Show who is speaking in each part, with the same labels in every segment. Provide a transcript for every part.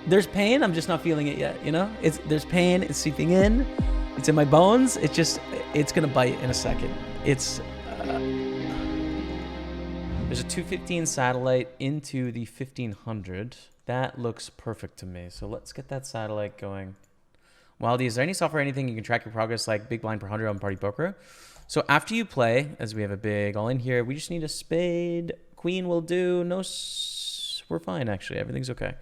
Speaker 1: There's pain. I'm just not feeling it yet. You know, there's pain. It's seeping in. It's in my bones. It's gonna bite in a second. There's a 215 satellite into the 1500. That looks perfect to me. So let's get that satellite going. Wildy, is there any software, anything you can track your progress like Big Blind per 100 on Party Poker? So after you play, as we have a big all in here, we just need a spade. Queen will do. No, we're fine actually. Everything's okay.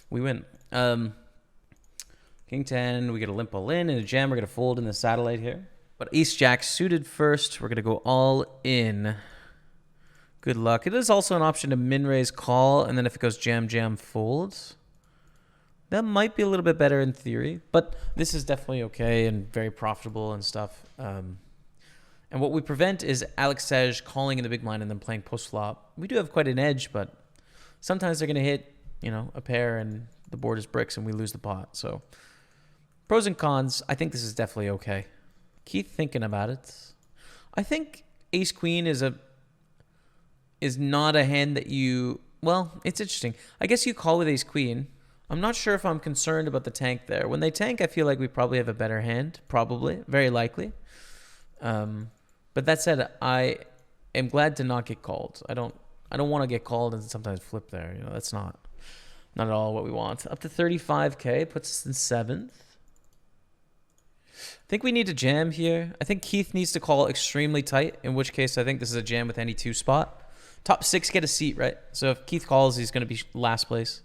Speaker 1: We win. King 10, we get a limp all in and a jam. We're going to fold in the satellite here. But Ace Jack suited first. We're going to go all in. Good luck. It is also an option to min raise call, and then if it goes jam, jam, folds. That might be a little bit better in theory, but this is definitely okay and very profitable and stuff. And what we prevent is Alex Sej calling in the big blind and then playing post flop. We do have quite an edge, but sometimes they're going to hit, a pair and the board is bricks and we lose the pot. So pros and cons, I think this is definitely okay. Keep thinking about it. I think ace queen is not a hand that it's interesting. I guess you call with ace queen. I'm not sure if I'm concerned about the tank there. When they tank, I feel like we probably have a better hand. Probably. Very likely. But that said, I am glad to not get called. I don't want to get called and sometimes flip there. That's not at all what we want. Up to 35K puts us in 7th. I think we need to jam here. I think Keith needs to call extremely tight, in which case I think this is a jam with any 2 spot. Top 6 get a seat, right? So if Keith calls, he's going to be last place.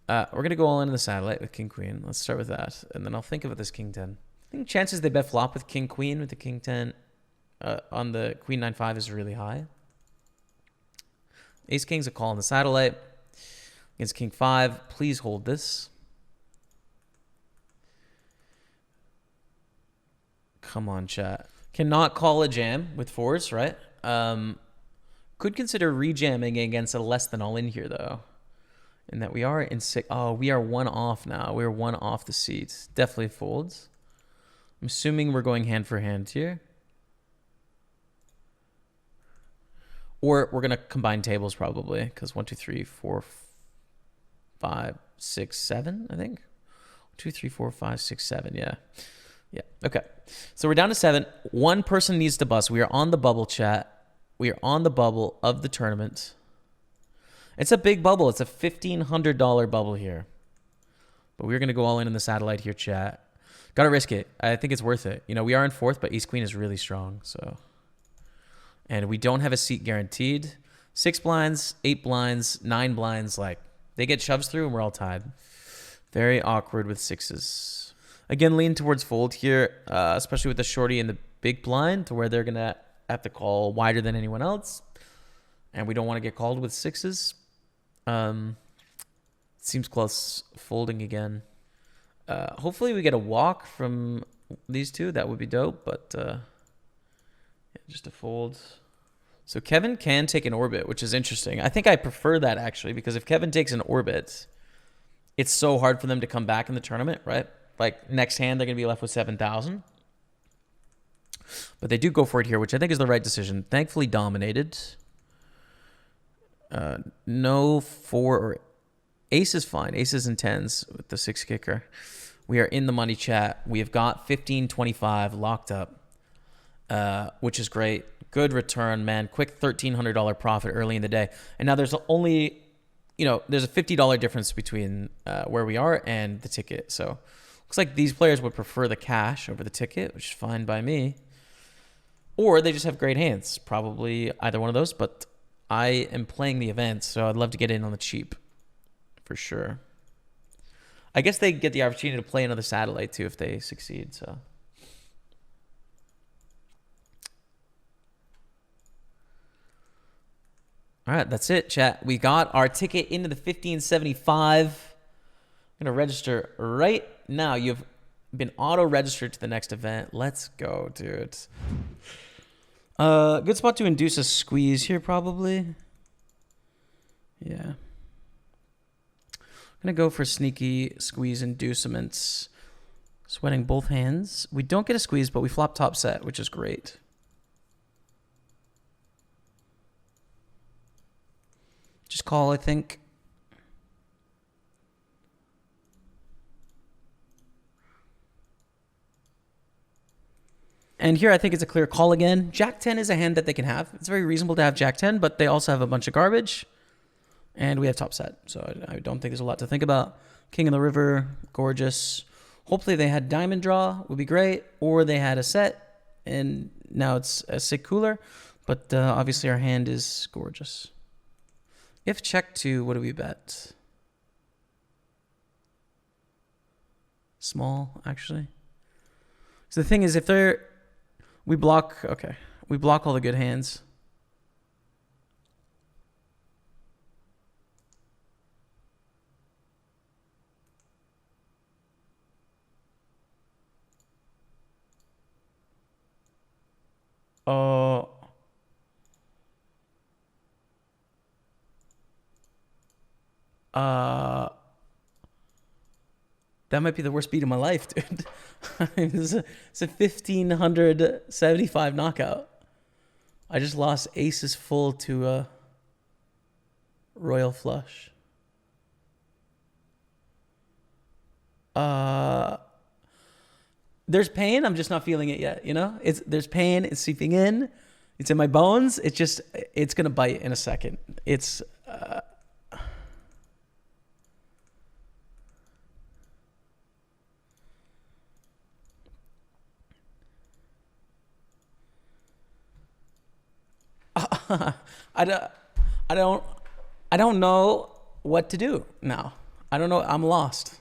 Speaker 1: We're going to go all in the satellite with king queen. Let's start with that. And then I'll think about this king 10. I think chances they bet flop with king queen with the king 10 on the queen 9-5 is really high. Ace king's a call on the satellite. Against king 5, please hold this. Come on, chat. Cannot call a jam with 4s, right? Could consider rejamming against a less than all in here, though. In that we are in 6. Oh, we are 1 off now. We're 1 off the seat. Definitely folds. I'm assuming we're going hand for hand here. Or we're going to combine tables probably. Because 1, 2, 3, 4, 5, 6, 7, I think. 2, 3, 4, 5, 6, 7. Yeah. Yeah. Okay. So we're down to 7. One person needs to bust. We are on the bubble, chat. We are on the bubble of the tournament. It's a big bubble. It's a $1,500 bubble here. But we're going to go all in the satellite here, chat. Got to risk it. I think it's worth it. We are in 4th, but ace queen is really strong. So, and we don't have a seat guaranteed. 6 blinds, 8 blinds, 9 blinds. They get shoves through and we're all tied. Very awkward with 6s. Again, lean towards fold here, especially with the shorty and the big blind to where they're going to have to call wider than anyone else. And we don't want to get called with 6s. Seems close folding again. Hopefully we get a walk from these two. That would be dope, but yeah, just a fold. So Kevin can take an orbit, which is interesting. I think I prefer that actually, because if Kevin takes an orbit, it's so hard for them to come back in the tournament, right? Next hand, they're going to be left with 7,000. But they do go for it here, which I think is the right decision. Thankfully dominated. No 4 or ace is fine. Aces and 10s with the 6 kicker. We are in the money, chat. We have got 15.25 locked up, which is great. Good return, man. Quick $1,300 profit early in the day. And now there's only, there's a $50 difference between where we are and the ticket. So looks like these players would prefer the cash over the ticket, which is fine by me. Or they just have great hands. Probably either one of those, but I am playing the event, so I'd love to get in on the cheap, for sure. I guess they get the opportunity to play another satellite, too, if they succeed, so. All right, that's it, chat. We got our ticket into the 1575. I'm going to register right now. You've been auto-registered to the next event. Let's go, dude. Good spot to induce a squeeze here, probably. Yeah. I'm going to go for sneaky squeeze inducements. Sweating both hands. We don't get a squeeze, but we flop top set, which is great. Just call, I think. And here I think it's a clear call again. Jack 10 is a hand that they can have. It's very reasonable to have Jack 10, but they also have a bunch of garbage. And we have top set, so I don't think there's a lot to think about. King of the river, gorgeous. Hopefully they had diamond draw, would be great. Or they had a set, and now it's a sick cooler. But obviously our hand is gorgeous. If check 2, what do we bet? Small, actually. So the thing is, if we block all the good hands. Oh. That might be the worst beat of my life, dude. It's a 1,575 knockout. I just lost aces full to a royal flush. There's pain. I'm just not feeling it yet. You know, there's pain. It's seeping in. It's in my bones. It's gonna bite in a second. It's. I don't know what to do now. I don't know. I'm lost.